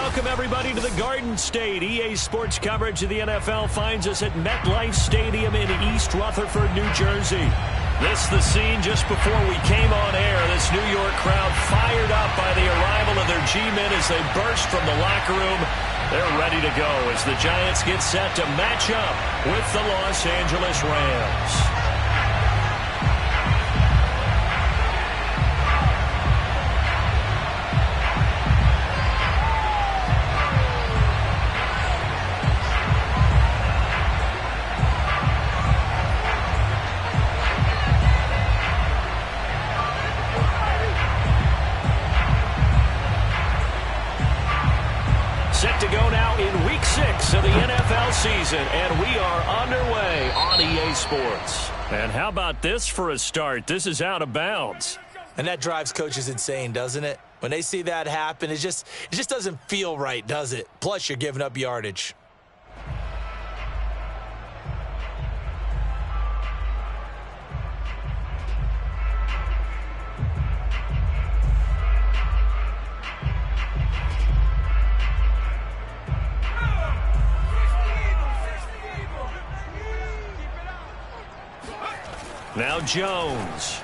Welcome, everybody, to the Garden State. EA Sports coverage of the NFL finds us at MetLife Stadium in East Rutherford, New Jersey. This the scene just before we came on air. This New York crowd fired up by the arrival of their G-men as they burst from the locker room. They're ready to go as the Giants get set to match up with the Los Angeles Rams. Set to go now in Week 6 of the NFL season, and we are underway on EA Sports. And how about this for a start? This is out of bounds. And that drives coaches insane, doesn't it? When they see that happen, it just doesn't feel right, does it? Plus, you're giving up yardage. Now Jones.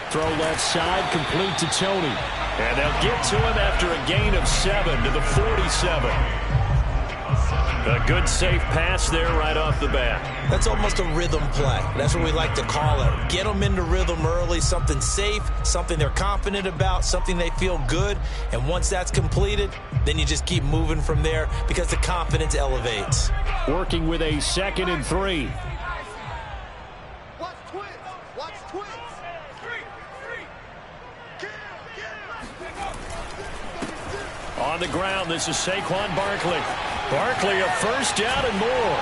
Throw left side, complete to Tony. And they'll get to him after a gain of 7 to the 47. A good safe pass there right off the bat. That's almost a rhythm play. That's what we like to call it. Get them into rhythm early, something safe, something they're confident about, something they feel good. And once that's completed, then you just keep moving from there because the confidence elevates. Working with a 2nd and 3. On the ground, this is Saquon Barkley. Barkley a first down and more.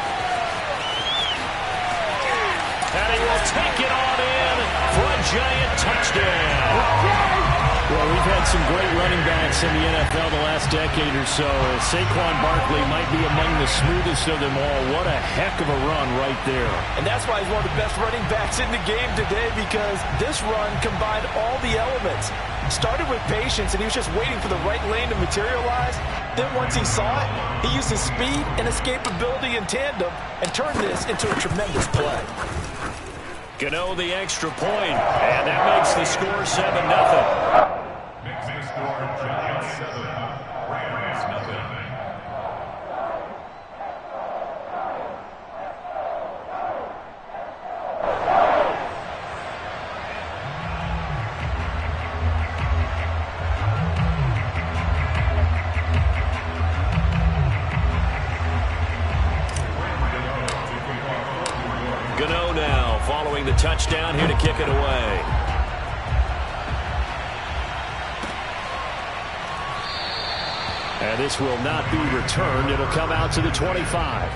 And he will take it on in for a Giant touchdown. Well, we've had some great running backs in the NFL the last decade or so. Saquon Barkley might be among the smoothest of them all. What a heck of a run right there. And that's why he's one of the best running backs in the game today, because this run combined all the elements. Started with patience, and he was just waiting for the right lane to materialize. Then once he saw it, he used his speed and escapability in tandem and turned this into a tremendous play. Gano the extra point, and that makes the score 7-0. Makes the score Giants 7, Rams nothing. Gano now following the touchdown here to kick it away. And this will not be returned. It'll come out to the 25.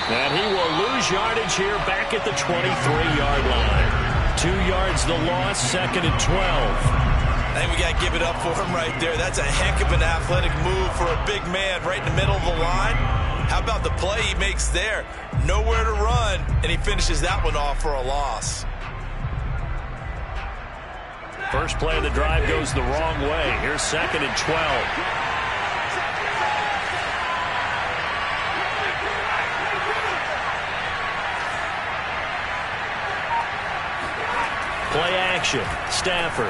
And he will lose yardage here back at the 23-yard line. 2 yards the loss, 2nd and 12. I think we got to give it up for him right there. That's a heck of an athletic move for a big man right in the middle of the line. How about the play he makes there? Nowhere to run, and he finishes that one off for a loss. First play of the drive goes the wrong way. Here's 2nd and 12. Play action. Stafford.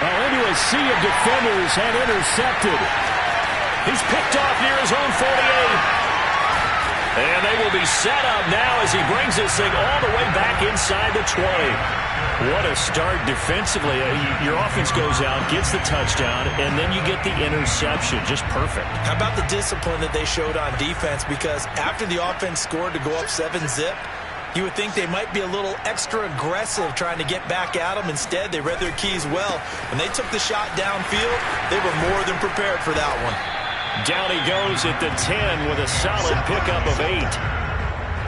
Well, into a sea of defenders and intercepted. He's picked off near his own 48. And they will be set up now as he brings this thing all the way back inside the 20. What a start defensively. Your offense goes out, gets the touchdown, and then you get the interception. Just perfect. How about the discipline that they showed on defense? Because after the offense scored to go up 7-zip, you would think they might be a little extra aggressive trying to get back at them. Instead, they read their keys well. When they took the shot downfield, they were more than prepared for that one. Down he goes at the 10 with a solid pickup of 8.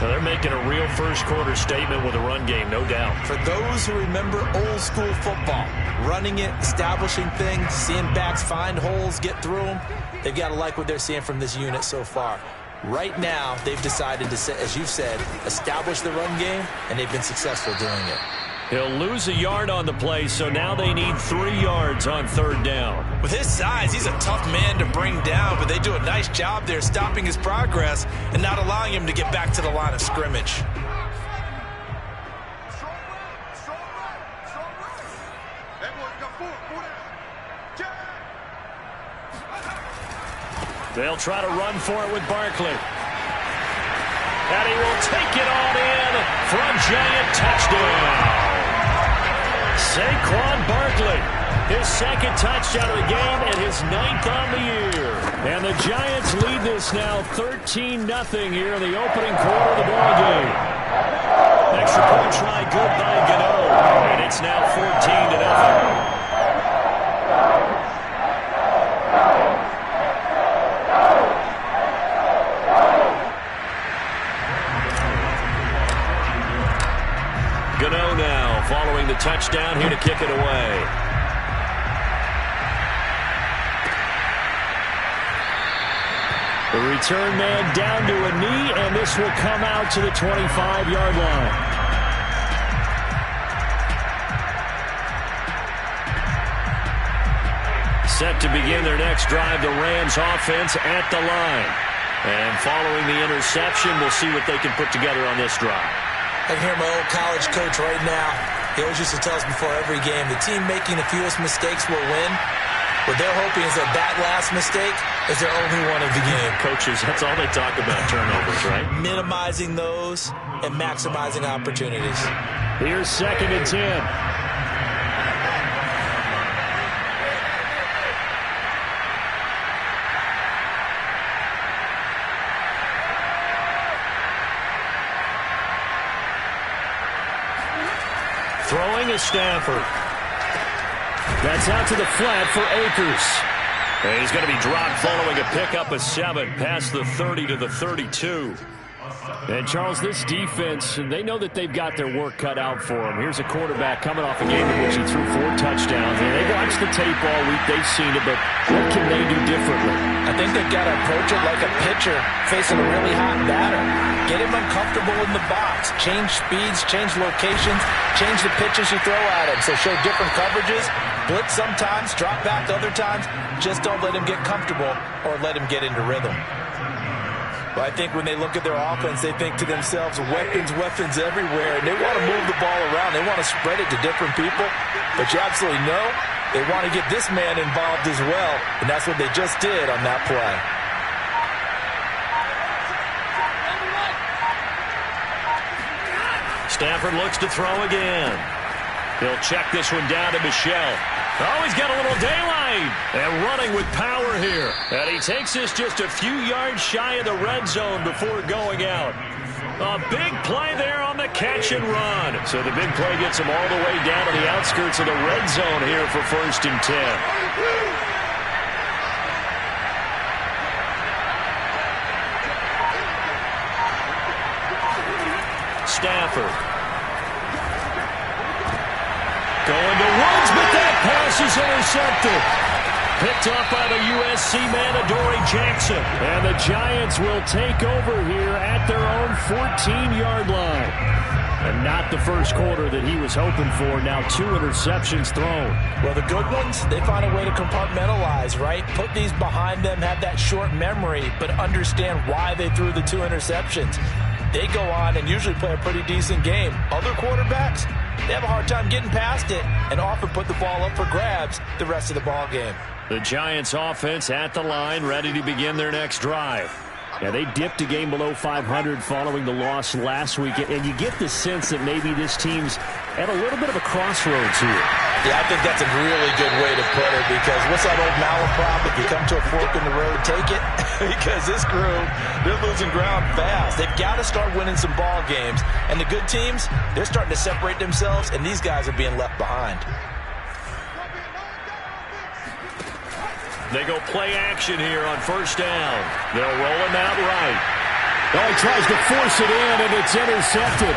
So they're making a real first-quarter statement with a run game, no doubt. For those who remember old-school football, running it, establishing things, seeing backs find holes, get through them, they've got to like what they're seeing from this unit so far. Right now, they've decided to, as you said, establish the run game, and they've been successful doing it. He'll lose a yard on the play, so now they need 3 yards on third down. With his size, he's a tough man to bring down, but they do a nice job there stopping his progress and not allowing him to get back to the line of scrimmage. They'll try to run for it with Barkley. And he will take it on in for a giant touchdown. Saquon Barkley, his second touchdown of the game and his 9th on the year. And the Giants lead this now 13-0 here in the opening quarter of the ballgame. Extra point try good by Gano, and it's now 14-0. Gano now following the touchdown here to kick it away. The return man down to a knee, and this will come out to the 25-yard line. Set to begin their next drive, the Rams offense at the line. And following the interception, we'll see what they can put together on this drive. I can hear my old college coach right now. He always used to tell us before every game, the team making the fewest mistakes will win. What they're hoping is that last mistake is their only one of the game. Coaches, that's all they talk about, turnovers, right? Minimizing those and maximizing opportunities. Here's 2nd and 10. Throwing is Stafford. That's out to the flat for Akers. And he's going to be dropped following a pickup of 7 past the 30 to the 32. And, Charles, this defense, they know that they've got their work cut out for them. Here's a quarterback coming off a game in which he threw 4 touchdowns. And they watched the tape all week. They've seen it, but what can they do differently? I think they've got to approach it like a pitcher facing a really hot batter. Get him uncomfortable in the box. Change speeds, change locations, change the pitches you throw at him. So show different coverages. Blitz sometimes, drop back other times. Just don't let him get comfortable or let him get into rhythm. But I think when they look at their offense, they think to themselves, weapons everywhere. And they want to move the ball around. They want to spread it to different people. But you absolutely know they want to get this man involved as well. And that's what they just did on that play. Stafford looks to throw again. He'll check this one down to Michel. Oh, he's got a little daylight. And running with power here. And he takes this just a few yards shy of the red zone before going out. A big play there on the catch and run. So the big play gets him all the way down to the outskirts of the red zone here for 1st and 10. Stafford. Going to Woods, but that pass is intercepted. Picked off by the USC man, Adoree Jackson. And the Giants will take over here at their own 14-yard line. And not the first quarter that he was hoping for. Now 2 interceptions thrown. Well, the good ones, they find a way to compartmentalize, right? Put these behind them, have that short memory, but understand why they threw the 2 interceptions. They go on and usually play a pretty decent game. Other quarterbacks, they have a hard time getting past it and often put the ball up for grabs the rest of the ball game. The Giants offense at the line, ready to begin their next drive. Yeah, they dipped a game below 500 following the loss last week, and you get the sense that maybe this team's at a little bit of a crossroads here. Yeah, I think that's a really good way to put it, because what's that old malaprop? If you come to a fork in the road, take it. Because this crew, they're losing ground fast. They've got to start winning some ball games. And the good teams, they're starting to separate themselves, and these guys are being left behind. They go play action here on first down. They'll roll him out right. Oh, he tries to force it in, and it's intercepted.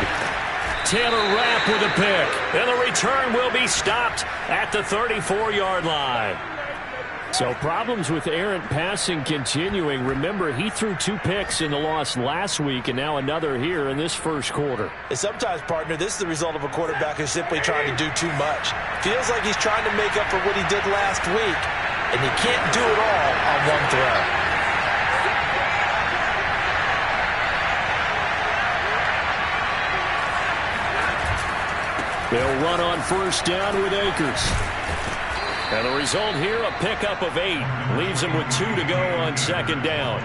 Taylor Rapp with a pick. And the return will be stopped at the 34-yard line. So problems with errant passing continuing. Remember, he threw 2 picks in the loss last week, and now another here in this first quarter. And sometimes, partner, this is the result of a quarterback who's simply trying to do too much. Feels like he's trying to make up for what he did last week, and he can't do it all on one throw. They'll run on first down with Akers. And the result here, a pickup of 8. Leaves them with 2 to go on second down.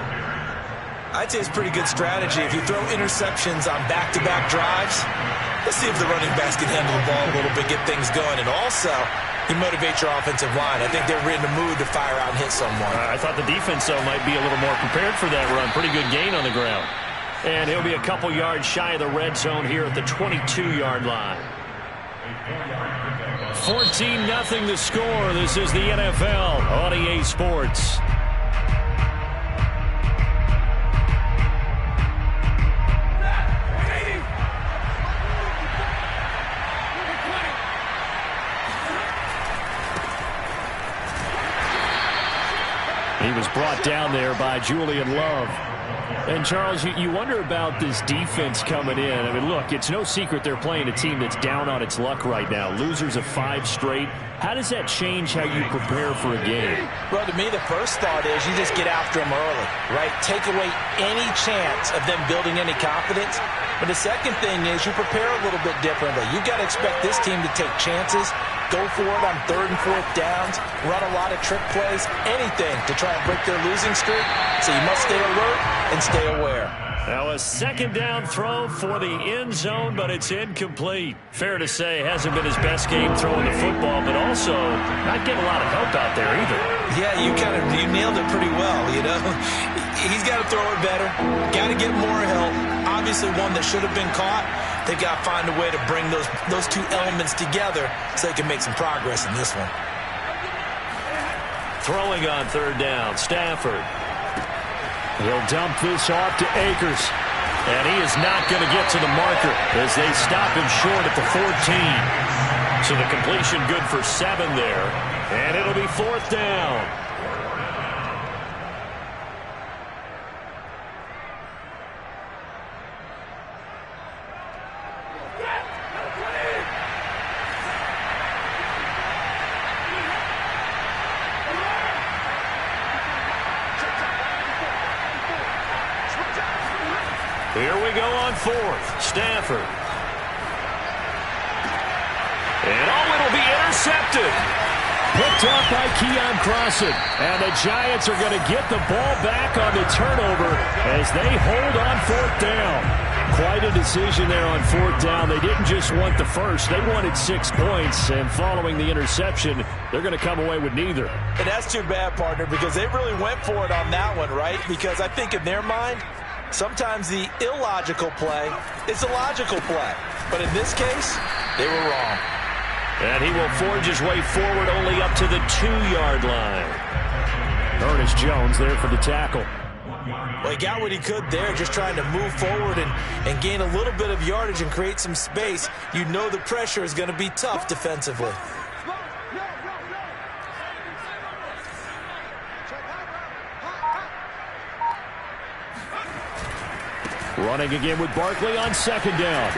I'd say it's pretty good strategy. If you throw interceptions on back-to-back drives, let's see if the running backs can handle the ball a little bit, get things going. And also, you motivate your offensive line. I think they're in the mood to fire out and hit someone. I thought the defense, though, might be a little more prepared for that run. Pretty good gain on the ground. And he'll be a couple yards shy of the red zone here at the 22-yard line. 14-0 the score. This is the NFL on EA Sports. He was brought down there by Julian Love. And, Charles, you wonder about this defense coming in. I mean, look, it's no secret they're playing a team that's down on its luck right now. Losers of 5 straight. How does that change how you prepare for a game? Well, to me, the first thought is you just get after them early, right? Take away any chance of them building any confidence. But the second thing is you prepare a little bit differently. You've got to expect this team to take chances, go for it on 3rd and 4th downs, run a lot of trick plays, anything to try and break their losing streak. So you must stay alert and stay aware. Now a second down throw for the end zone, but it's incomplete. Fair to say, hasn't been his best game throwing the football, but also not getting a lot of help out there either. Yeah, you nailed it pretty well, you know. He's got to throw it better, got to get more help. Obviously one that should have been caught. They've got to find a way to bring those 2 elements together so they can make some progress in this one. Throwing on 3rd down, Stafford. He'll dump this off to Akers. And he is not going to get to the marker as they stop him short at the 14. So the completion good for 7 there. And it'll be 4th down. Here we go on 4th. Stafford. And it'll be intercepted. Picked up by Keon Crossen. And the Giants are going to get the ball back on the turnover as they hold on 4th down. Quite a decision there on 4th down. They didn't just want the first. They wanted 6 points. And following the interception, they're going to come away with neither. And that's too bad, partner, because they really went for it on that one, right? Because I think in their mind, sometimes the illogical play is a logical play. But in this case, they were wrong. And he will forge his way forward only up to the 2-yard line. Ernest Jones there for the tackle. Well, he got what he could there, just trying to move forward and gain a little bit of yardage and create some space. You know the pressure is going to be tough defensively. Running again with Barkley on 2nd down.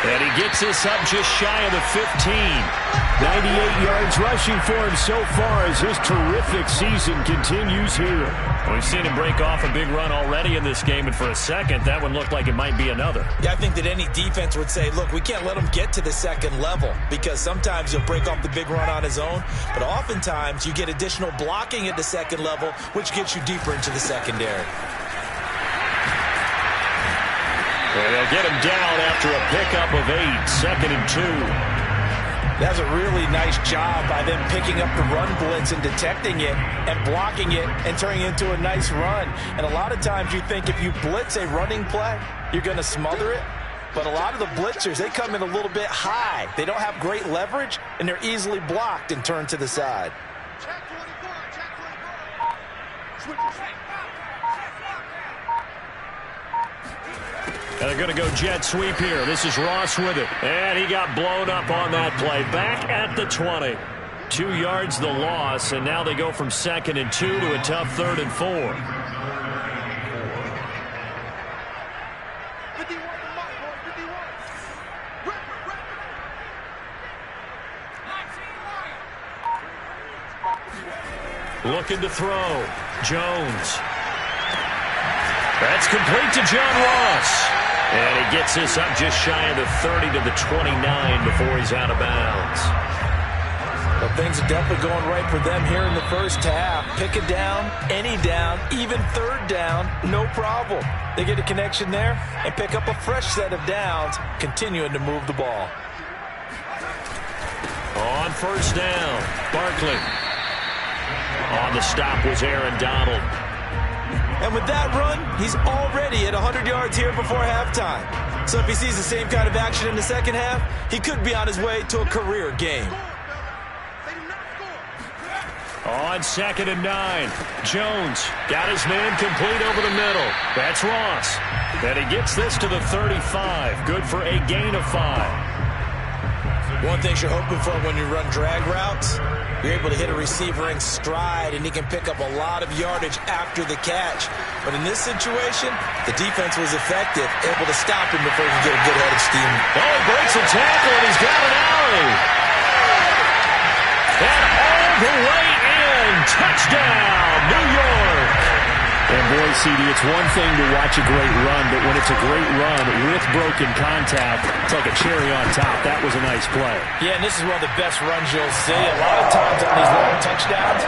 And he gets this up just shy of the 15. 98 yards rushing for him so far as his terrific season continues here. We've seen him break off a big run already in this game, and for a second, that one looked like it might be another. Yeah, I think that any defense would say, look, we can't let him get to the 2nd level, because sometimes he'll break off the big run on his own, but oftentimes you get additional blocking at the 2nd level, which gets you deeper into the secondary. And they'll get him down after a pickup of 8, 2nd and 2. That's a really nice job by them picking up the run blitz and detecting it and blocking it and turning it into a nice run. And a lot of times you think if you blitz a running play, you're going to smother it. But a lot of the blitzers, they come in a little bit high. They don't have great leverage, and they're easily blocked and turned to the side. And they're going to go jet sweep here. This is Ross with it. And he got blown up on that play. Back at the 20. 2 yards the loss, and now they go from 2nd and 2 to a tough 3rd and 4. Looking to throw. Jones. That's complete to John Ross. And he gets this up just shy of the 30 to the 29 before he's out of bounds. Well, things are definitely going right for them here in the first half. Pick a down, any down, even 3rd down, no problem. They get a connection there and pick up a fresh set of downs, continuing to move the ball. On 1st down, Barkley. On the stop was Aaron Donald. And with that run, he's already at 100 yards here before halftime. So if he sees the same kind of action in the second half, he could be on his way to a career game. On 2nd and 9, Jones got his man complete over the middle. That's Ross. And he gets this to the 35. Good for a gain of 5. One thing you're hoping for when you run drag routes, you're able to hit a receiver in stride, and he can pick up a lot of yardage after the catch. But in this situation, the defense was effective, able to stop him before he could get a good head of steam. Oh, he breaks a tackle, and he's got an alley. And all the way in. Touchdown, New York. And boy, CD, it's one thing to watch a great run, but when it's a great run with broken contact, it's like a cherry on top. That was a nice play. Yeah, and this is one of the best runs you'll see. A lot of times on these long touchdowns,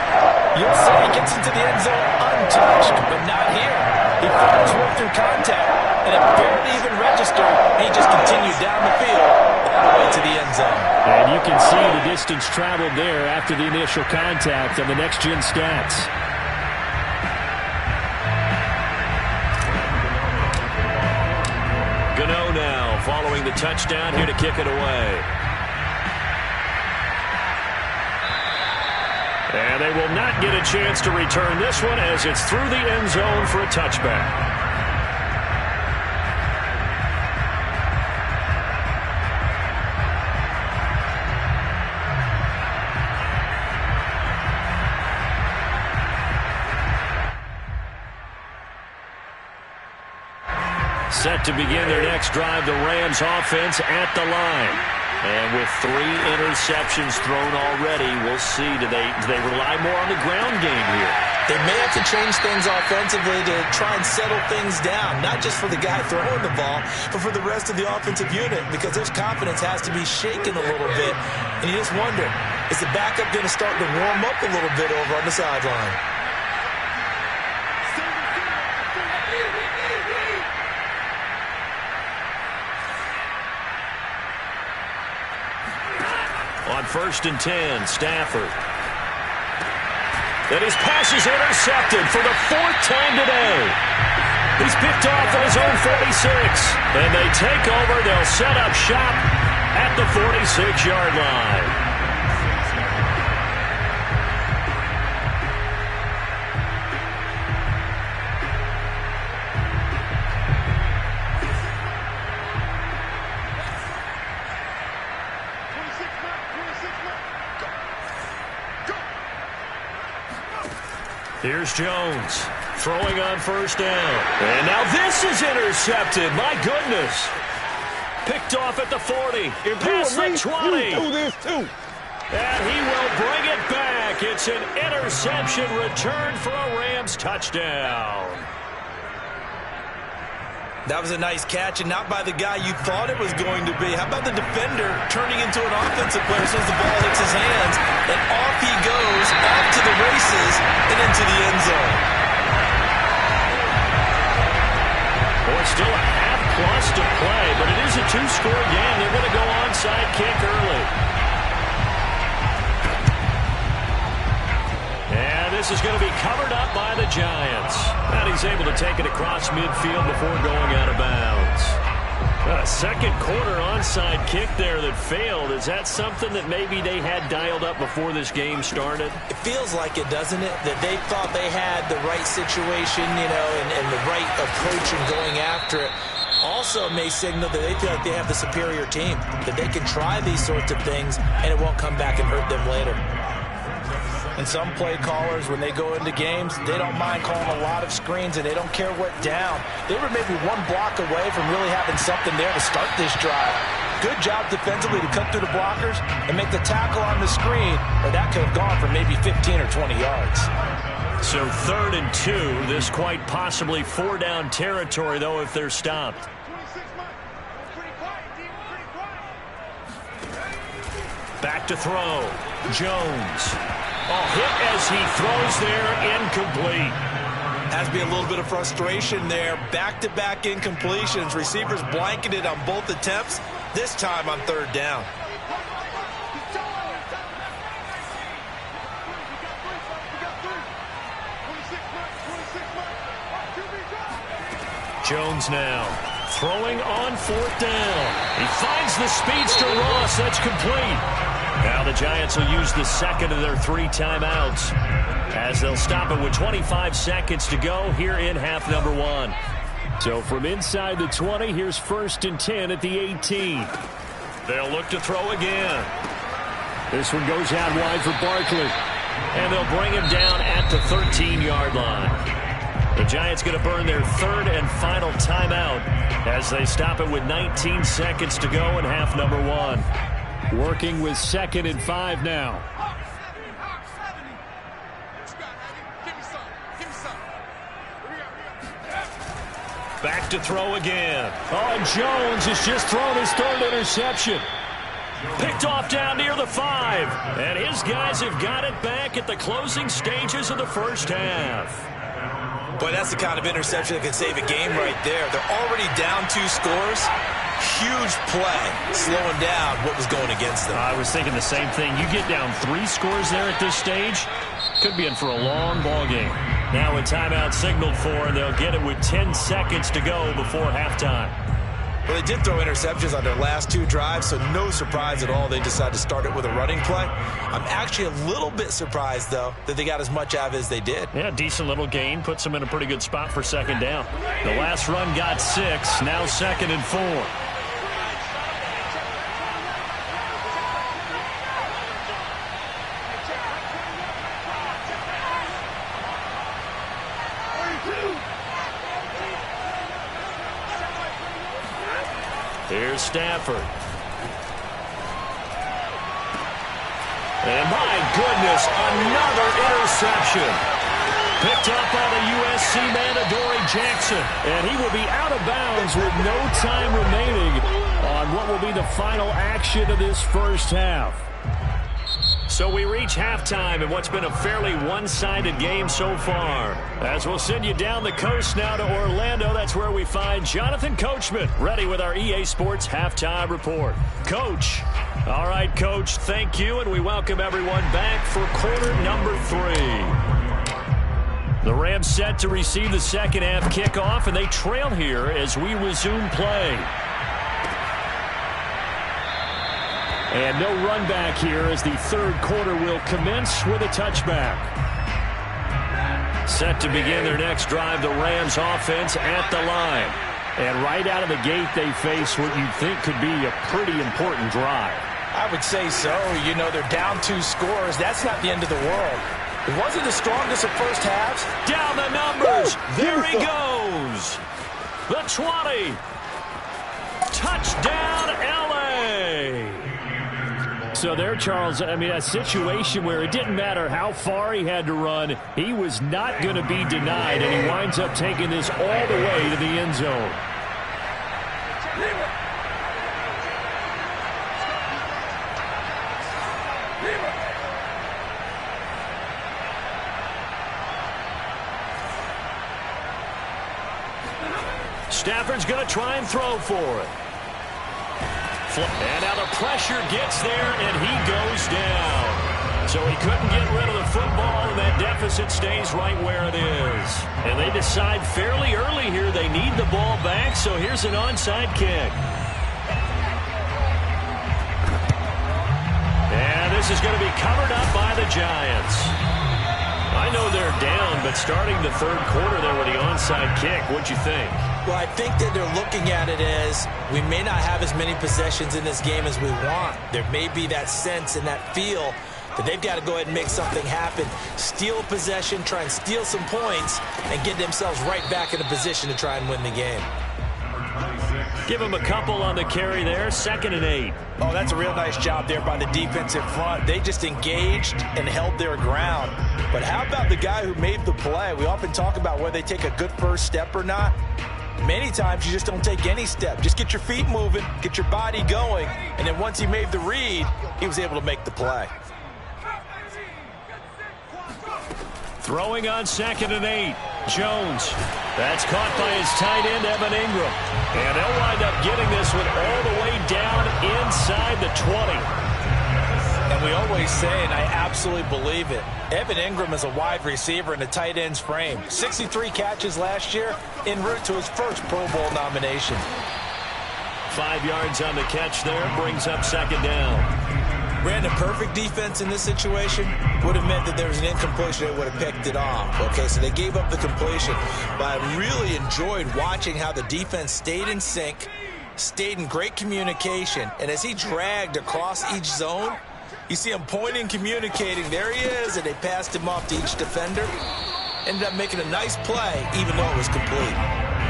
you'll see he gets into the end zone untouched, but not here. He fires one through contact, and it barely even registered, and he just continued down the field all the way to the end zone. And you can see the distance traveled there after the initial contact on the next-gen stats. Gano now following the touchdown here to kick it away. And they will not get a chance to return this one as it's through the end zone for a touchback. Set to begin their next drive, the Rams offense at the line. And with 3 interceptions thrown already, we'll see, do they rely more on the ground game here? They may have to change things offensively to try and settle things down, not just for the guy throwing the ball, but for the rest of the offensive unit, because their confidence has to be shaken a little bit. And you just wonder, is the backup going to start to warm up a little bit over on the sideline? On 1st and 10, Stafford. And his pass is intercepted for the 4th time today. He's picked off at his own 46. And they take over. They'll set up shop at the 46-yard line. Here's Jones throwing on 1st down. And now this is intercepted. My goodness. Picked off at the 40. Past the 20. You do this too. And he will bring it back. It's an interception return for a Rams touchdown. That was a nice catch, and not by the guy you thought it was going to be. How about the defender turning into an offensive player as soon as the ball hits his hands, and off he goes, off to the races, and into the end zone. Well, it's Still a half plus to play, but it is a two-score game. They're going to go onside kick early. And this is going to be covered up by the Giants. And he's able to take it across midfield before going out of bounds. A second quarter onside kick there that failed. Is that something that maybe they had dialed up before this game started? It feels like it, doesn't it? That they thought they had the right situation, and the right approach in going after it. Also may signal that they feel like they have the superior team, that they can try these sorts of things, and it won't come back and hurt them later. And some play callers, when they go into games, they don't mind calling a lot of screens, and they don't care what down. They were maybe one block away from really having something there to start this drive. Good job defensively to cut through the blockers and make the tackle on the screen, or that could have gone for maybe 15 or 20 yards. So 3rd and 2, this quite possibly 4-down territory, though, if they're stopped. Back to throw. Jones. Hit as he throws there, incomplete. Has to be a little bit of frustration there. Back-to-back incompletions. Receivers blanketed on both attempts, this time on 3rd down. Jones now throwing on 4th down. He finds the speedster Ross. That's complete. Now the Giants will use the second of their 3 timeouts as they'll stop it with 25 seconds to go here in half number 1. So from inside the 20, here's 1st and 10 at the 18. They'll look to throw again. This one goes out wide for Barkley. And they'll bring him down at the 13-yard line. The Giants going to burn their 3rd and final timeout as they stop it with 19 seconds to go in half number 1. Working with 2nd and 5 now. Back to throw again. And Jones has just thrown his 3rd interception. Picked off down near the 5. And his guys have got it back at the closing stages of the first half. Boy, that's the kind of interception that can save a game right there. They're already down 2 scores. Huge play, slowing down what was going against them. I was thinking the same thing. You get down 3 scores there at this stage, could be in for a long ball game. Now a timeout signaled for, and they'll get it with 10 seconds to go before halftime. Well, they did throw interceptions on their last 2 drives, so no surprise at all they decided to start it with a running play. I'm actually a little bit surprised, though, that they got as much out of it as they did. Yeah, decent little gain. Puts them in a pretty good spot for 2nd down. The last run got 6, now 2nd and 4. Here's Stafford. And my goodness, another interception. Picked up by the USC man, Adoree Jackson. And he will be out of bounds with no time remaining on what will be the final action of this first half. So we reach halftime in what's been a fairly one-sided game so far. As we'll send you down the coast now to Orlando, that's where we find Jonathan Coachman, ready with our EA Sports Halftime Report. Coach. All right, Coach, thank you, and we welcome everyone back for quarter number 3. The Rams set to receive the second half kickoff, and they trail here as we resume play. And no run back here as the third quarter will commence with a touchback. Set to begin their next drive, the Rams offense at the line. And right out of the gate, they face what you think could be a pretty important drive. I would say so. You know, they're down 2 scores. That's not the end of the world. It wasn't the strongest of first halves. Down the numbers. There he goes. The 20. Touchdown, L.A. So there, Charles, I mean, a situation where it didn't matter how far he had to run, he was not going to be denied, and he winds up taking this all the way to the end zone. Stafford's going to try and throw for it. And now the pressure gets there, and he goes down. So he couldn't get rid of the football, and that deficit stays right where it is. And they decide fairly early here they need the ball back, so here's an onside kick. And this is going to be covered up by the Giants. I know they're down, but starting the third quarter there with the onside kick, what'd you think? Well, I think that they're looking at it as we may not have as many possessions in this game as we want. There may be that sense and that feel that they've got to go ahead and make something happen, steal a possession, try and steal some points, and get themselves right back in a position to try and win the game. Give them a couple on the carry there, 2nd and 8. Oh, that's a real nice job there by the defensive front. They just engaged and held their ground. But how about the guy who made the play? We often talk about whether they take a good first step or not. Many times you just don't take any step. Just get your feet moving, get your body going, and then once he made the read, he was able to make the play. Throwing on 2nd and 8. Jones. That's caught by his tight end, Evan Ingram. And they'll wind up getting this one all the way down inside the 20. And we always say, and I absolutely believe it, Evan Ingram is a wide receiver in a tight end's frame. 63 catches last year, en route to his first Pro Bowl nomination. 5 yards on the catch there, brings up 2nd down. Brandon, perfect defense in this situation would have meant that there was an incompletion. They would have picked it off. Okay, so they gave up the completion. But I really enjoyed watching how the defense stayed in sync, stayed in great communication. And as he dragged across each zone, you see him pointing, communicating. There he is, and they passed him off to each defender. Ended up making a nice play, even though it was complete.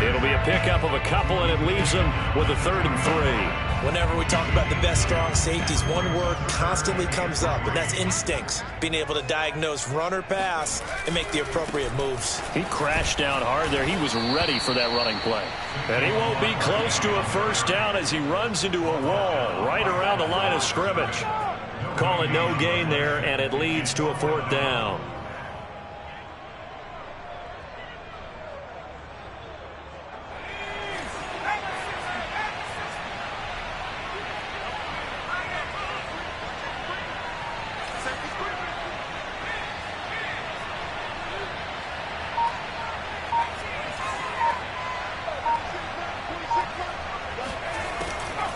It'll be a pickup of a couple, and it leaves them with a 3rd and 3. Whenever we talk about the best strong safeties, one word constantly comes up, and that's instincts. Being able to diagnose run or pass and make the appropriate moves. He crashed down hard there. He was ready for that running play. And he won't be close to a first down as he runs into a wall right around the line of scrimmage. Call it no gain there, and it leads to a 4th down.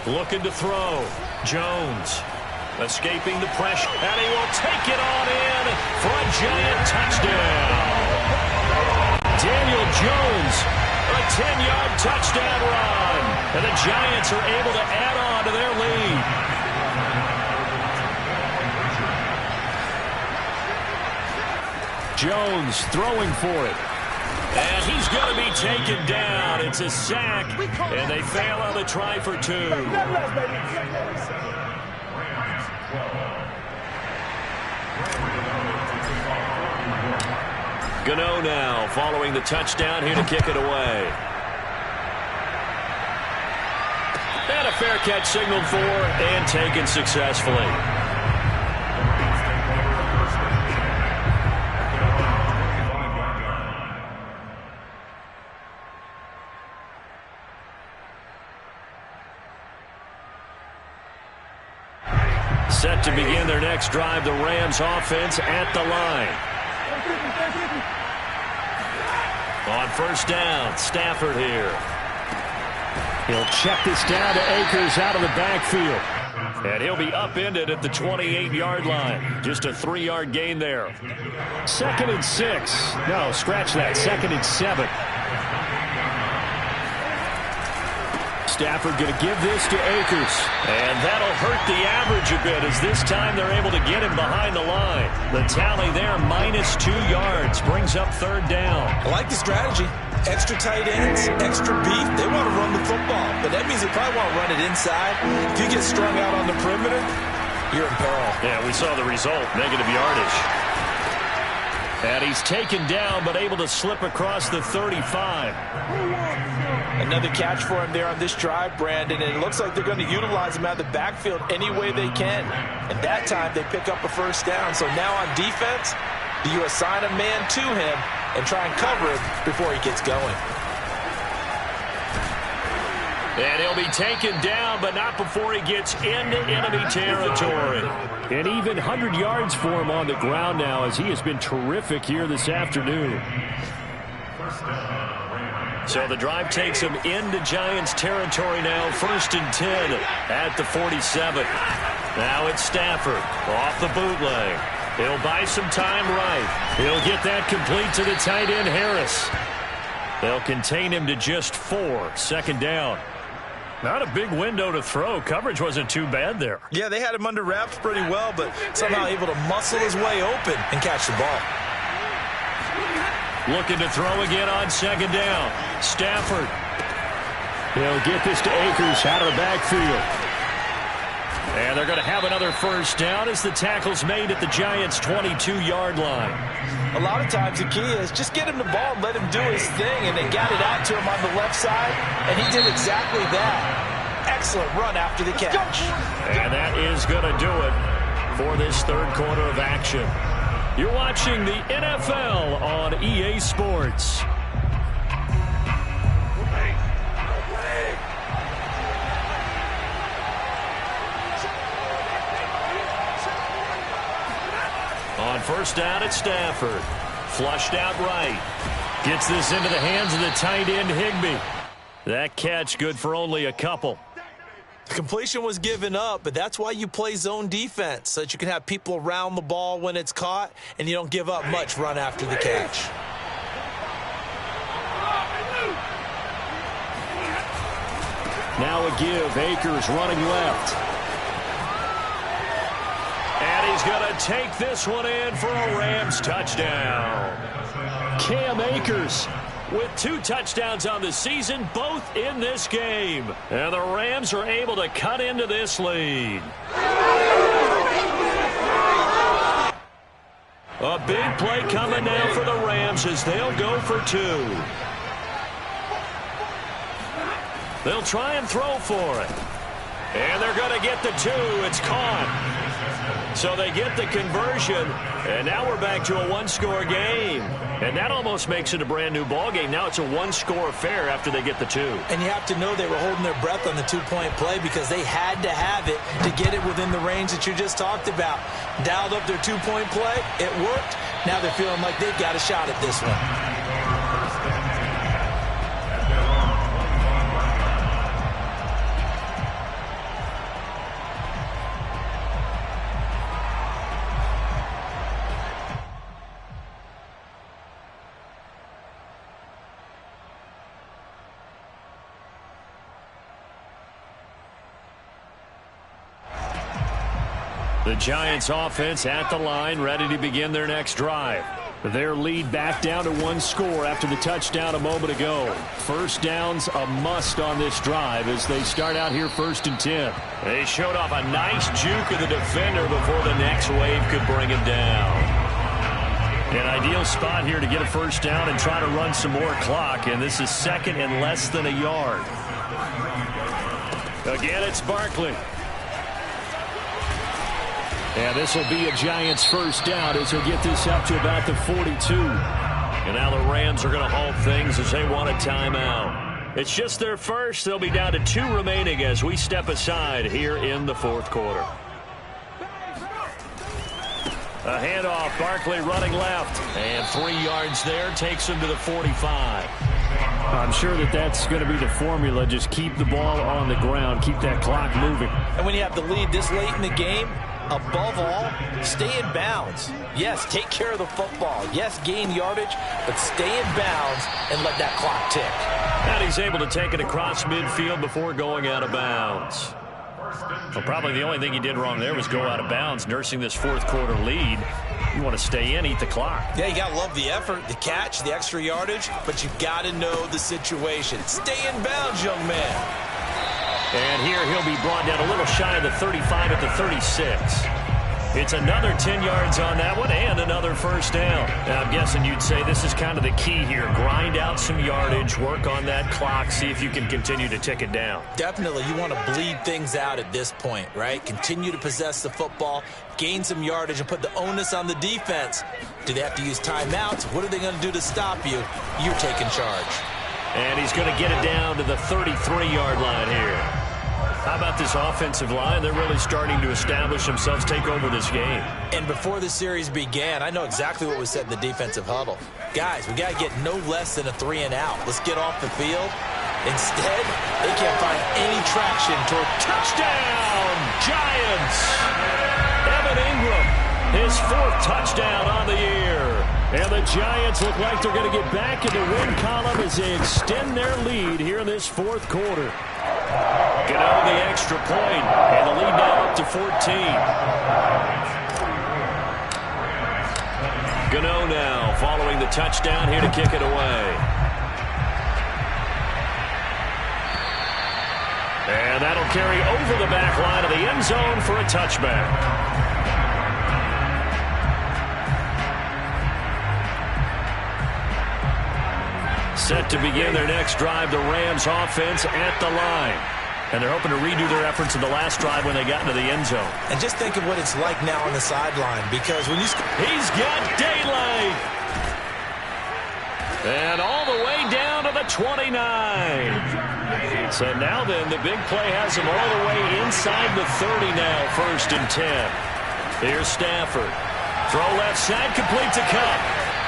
Looking to throw. Jones escaping the pressure, and he will take it on in for a Giant touchdown. Daniel Jones, a 10-yard touchdown run, and the Giants are able to add on to their lead. Jones throwing for it. And he's going to be taken down. It's a sack, and they fail on the try for 2. Gano now following the touchdown here to kick it away. And a fair catch signaled for and taken successfully. Set to begin their next drive, the Rams offense at the line. On 1st down, Stafford here. He'll check this down to Akers out of the backfield. And he'll be upended at the 28-yard line. Just a 3-yard gain there. 2nd and 6. No, scratch that. 2nd and 7. Stafford going to give this to Akers. And that'll hurt the average a bit as this time they're able to get him behind the line. The tally there, -2 yards, brings up 3rd down. I like the strategy. Extra tight ends, extra beef. They want to run the football, but that means they probably want to run it inside. If you get strung out on the perimeter, you're in peril. Yeah, we saw the result, negative yardage. And he's taken down, but able to slip across the 35. Another catch for him there on this drive, Brandon, and it looks like they're going to utilize him out of the backfield any way they can. And that time they pick up a 1st down. So now on defense, do you assign a man to him and try and cover it before he gets going? And he'll be taken down, but not before he gets into enemy territory. And even 100 yards for him on the ground now, as he has been terrific here this afternoon. So the drive takes him into Giants territory now, 1st and 10 at the 47. Now it's Stafford off the bootleg. He'll buy some time right. He'll get that complete to the tight end, Harris. They'll contain him to just 4, 2nd down. Not a big window to throw. Coverage wasn't too bad there. Yeah, they had him under wraps pretty well, but somehow able to muscle his way open and catch the ball. Looking to throw again on 2nd down. Stafford. He'll get this to Akers out of the backfield. And they're going to have another 1st down as the tackle's made at the Giants' 22-yard line. A lot of times the key is just get him the ball and let him do his thing, and they got it out to him on the left side, and he did exactly that. Excellent run after the catch. And that is going to do it for this 3rd quarter of action. You're watching the NFL on EA Sports. On 1st down at Stafford. Flushed out right. Gets this into the hands of the tight end, Higbee. That catch good for only a couple. The completion was given up, but that's why you play zone defense, so that you can have people around the ball when it's caught, and you don't give up much run after the catch. Now a give. Akers running left. And he's going to take this one in for a Rams touchdown. Cam Akers with 2 touchdowns on the season, both in this game. And the Rams are able to cut into this lead. A big play coming now for the Rams as they'll go for 2. They'll try and throw for it. And they're going to get the 2. It's caught. So they get the conversion, and now we're back to a 1-score game. And that almost makes it a brand-new ball game. Now it's a 1-score affair after they get the 2. And you have to know they were holding their breath on the 2-point play because they had to have it to get it within the range that you just talked about. Dialed up their 2-point play. It worked. Now they're feeling like they've got a shot at this one. The Giants offense at the line, ready to begin their next drive. Their lead back down to 1 score after the touchdown a moment ago. 1st down's a must on this drive as they start out here 1st and 10. They showed off a nice juke of the defender before the next wave could bring him down. An ideal spot here to get a 1st down and try to run some more clock, and this is 2nd and less than a yard. Again, it's Barkley. And this will be a Giants 1st down as he'll get this up to about the 42. And now the Rams are going to halt things as they want a timeout. It's just their first. They'll be down to 2 remaining as we step aside here in the 4th quarter. A handoff, Barkley running left. And 3 yards there takes him to the 45. I'm sure that that's going to be the formula. Just keep the ball on the ground. Keep that clock moving. And when you have the lead this late in the game, above all, stay in bounds. Yes, take care of the football. Yes, gain yardage, but stay in bounds and let that clock tick. And he's able to take it across midfield before going out of bounds. Well, probably the only thing he did wrong there was go out of bounds, nursing this 4th quarter lead. You want to stay in, eat the clock. Yeah, you got to love the effort, the catch, the extra yardage, but you got to know the situation. Stay in bounds, young man. And here he'll be brought down a little shy of the 35 at the 36. It's another 10 yards on that one and another 1st down. Now, I'm guessing you'd say this is kind of the key here. Grind out some yardage, work on that clock, see if you can continue to tick it down. Definitely. You want to bleed things out at this point, right? Continue to possess the football, gain some yardage, and put the onus on the defense. Do they have to use timeouts? What are they going to do to stop you? You're taking charge. And he's going to get it down to the 33-yard line here. How about this offensive line? They're really starting to establish themselves, take over this game. And before the series began, I know exactly what was said in the defensive huddle. Guys, we got to get no less than a 3-and-out. Let's get off the field. Instead, they can't find any traction toward touchdown, Giants. Evan Ingram, his 4th touchdown on the year. And the Giants look like they're going to get back in the win column as they extend their lead here in this 4th quarter. Gano the extra point, and the lead now up to 14. Gano now following the touchdown here to kick it away. And that'll carry over the back line of the end zone for a touchback. Set to begin their next drive, the Rams offense at the line. And they're hoping to redo their efforts in the last drive when they got into the end zone. And just think of what it's like now on the sideline, because when you... He's got daylight. And all the way down to the 29. So now then, the big play has him all the way inside the 30 now, 1st and 10. Here's Stafford. Throw left side, complete to Kupp.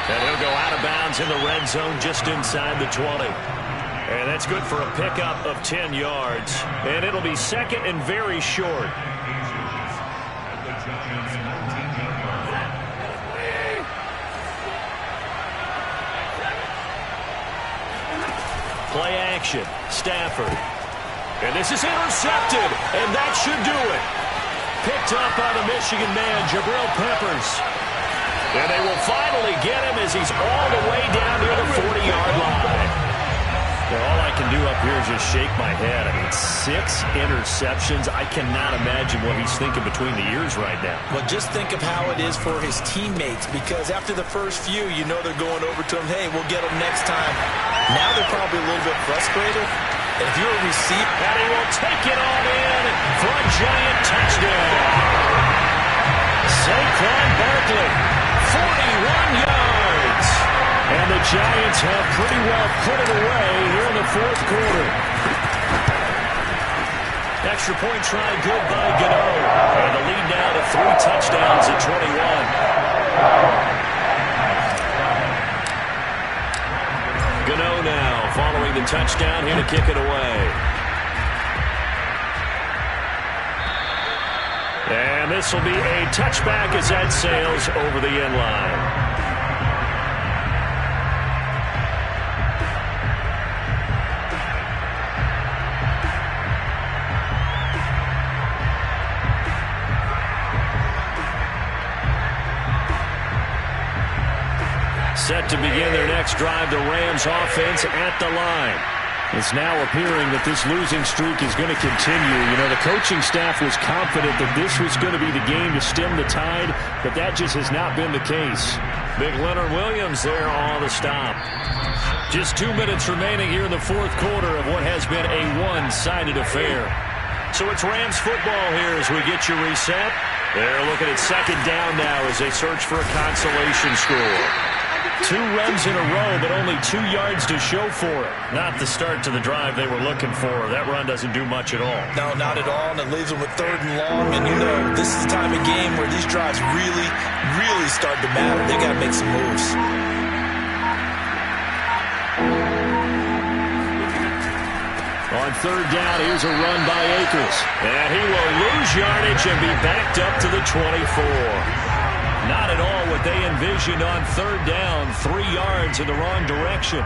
And he'll go out of bounds in the red zone just inside the 20. And that's good for a pickup of 10 yards. And it'll be 2nd and very short. Play action. Stafford. And this is intercepted. And that should do it. Picked up by the Michigan man, Jabril Peppers. And they will finally get him as he's all the way down near the 40-yard line. Well, all I can do up here is just shake my head. I mean, 6 interceptions. I cannot imagine what he's thinking between the ears right now. Well, just think of how it is for his teammates, because after the first few, you know they're going over to him, hey, we'll get him next time. Now they're probably a little bit frustrated. And if you're a receiver... And he will take it on in for a Giant touchdown. Saquon Barkley, 41 yards. And the Giants have pretty well put it away here in the 4th quarter. Extra point try good by Gano. And the lead now to 3 touchdowns at 21. Gano now following the touchdown here to kick it away. And this will be a touchback as that sails over the end line. Set to begin their next drive, the Rams offense at the line. It's now appearing that this losing streak is going to continue. You know, the coaching staff was confident that this was going to be the game to stem the tide, but that just has not been the case. Big Leonard Williams there on the stop. Just 2 minutes remaining here in the 4th quarter of what has been a one-sided affair. So it's Rams football here as we get you reset. They're looking at 2nd down now as they search for a consolation score. 2 runs in a row, but only 2 yards to show for it. Not the start to the drive they were looking for. That run doesn't do much at all. No, not at all, and it leaves them with 3rd and long. And you know, this is the time of game where these drives really, really start to matter. They got to make some moves. On 3rd down, here's a run by Akers. And he will lose yardage and be backed up to the 24. Not at all what they envisioned on 3rd down. 3 yards in the wrong direction.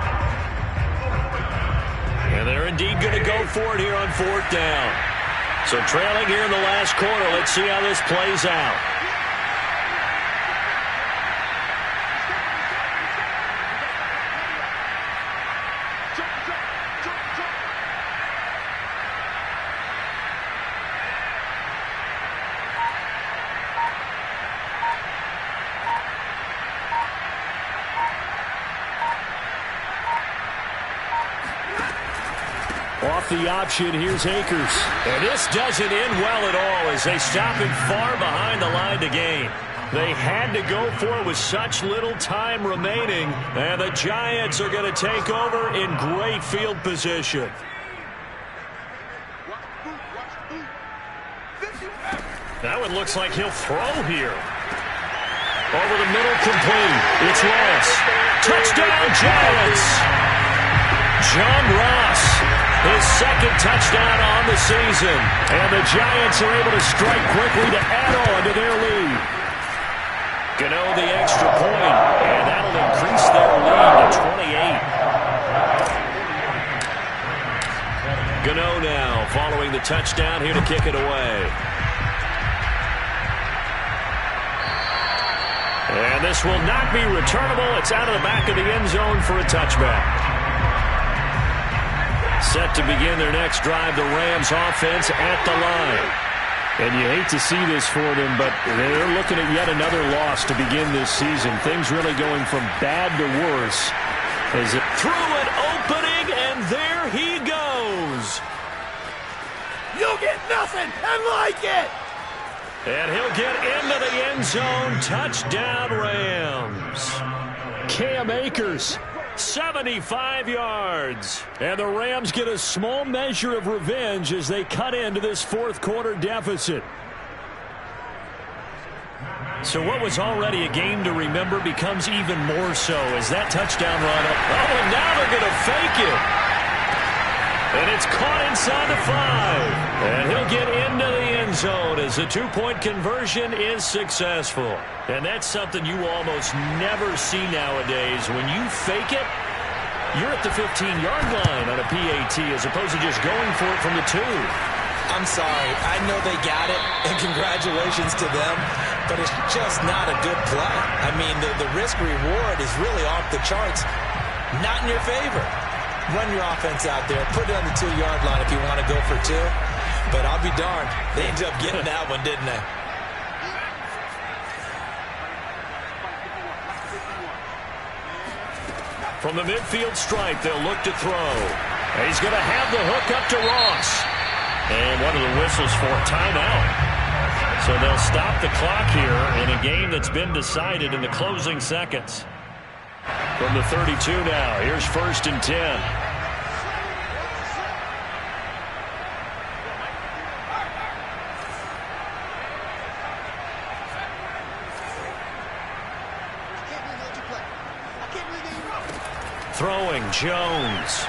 And they're indeed going to go for it here on 4th down. So trailing here in the last quarter. Let's see how this plays out. Off the option, here's Akers. And this doesn't end well at all as they stop him far behind the line to gain. They had to go for it with such little time remaining, and the Giants are going to take over in great field position. That one looks like he'll throw here. Over the middle, complete. It's Ross. Touchdown, Giants! John Ross, his second touchdown on the season. And the Giants are able to strike quickly to add on to their lead. Gano the extra point, and that'll increase their lead to 28. Gano now following the touchdown here to kick it away. And this will not be returnable. It's out of the back of the end zone for a touchback. Set to begin their next drive, the Rams offense at the line. And you hate to see this for them, but they're looking at yet another loss to begin this season. Things really going from bad to worse. As it threw an opening, and there he goes. You'll get nothing and like it. And he'll get into the end zone. Touchdown, Rams. Cam Akers, 75 yards. And the Rams get a small measure of revenge as they cut into this fourth quarter deficit. So what was already a game to remember becomes even more so as that touchdown run up. Oh, and now they're going to fake it. And it's caught inside the 5. And he'll get into the end zone as the two-point conversion is successful. And that's something you almost never see nowadays. When you fake it, you're at the 15-yard line on a PAT as opposed to just going for it from the 2. I'm sorry. I know they got it, and congratulations to them, but it's just not a good play. I mean, the risk-reward is really off the charts. Not in your favor. Run your offense out there. Put it on the 2-yard line if you want to go for 2. But I'll be darned. They ended up getting that one, didn't they? From the midfield stripe, they'll look to throw. And he's going to have the hook up to Ross. And one of the whistles for a timeout. So they'll stop the clock here in a game that's been decided in the closing seconds. From the 32 now, here's 1st and 10. Throwing, Jones.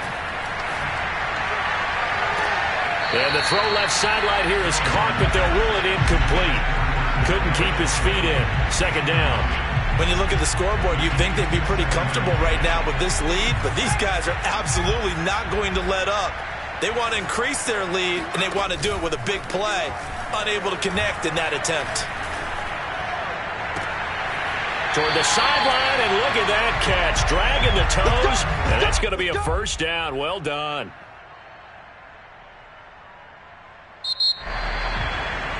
And the throw left sideline here is caught, but they'll rule it incomplete. Couldn't keep his feet in. 2nd down. When you look at the scoreboard, you'd think they'd be pretty comfortable right now with this lead, but these guys are absolutely not going to let up. They want to increase their lead, and they want to do it with a big play. Unable to connect in that attempt. Toward the sideline, and look at that catch. Dragging the toes, and that's going to be a 1st down. Well done.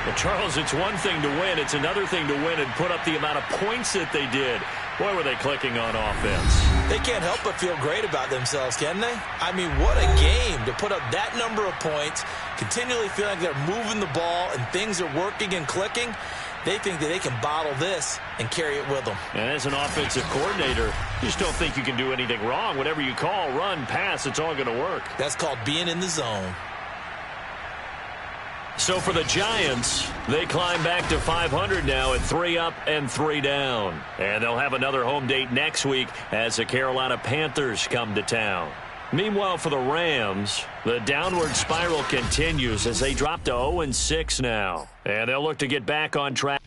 Well, Charles, it's one thing to win. It's another thing to win and put up the amount of points that they did. Boy, were they clicking on offense. They can't help but feel great about themselves, can they? I mean, what a game to put up that number of points, continually feeling like they're moving the ball and things are working and clicking. They think that they can bottle this and carry it with them. And as an offensive coordinator, you just don't think you can do anything wrong. Whatever you call, run, pass, it's all going to work. That's called being in the zone. So for the Giants, they climb back to 500 now at 3 up and 3 down. And they'll have another home date next week as the Carolina Panthers come to town. Meanwhile, for the Rams, the downward spiral continues as they drop to 0-6 now. And they'll look to get back on track.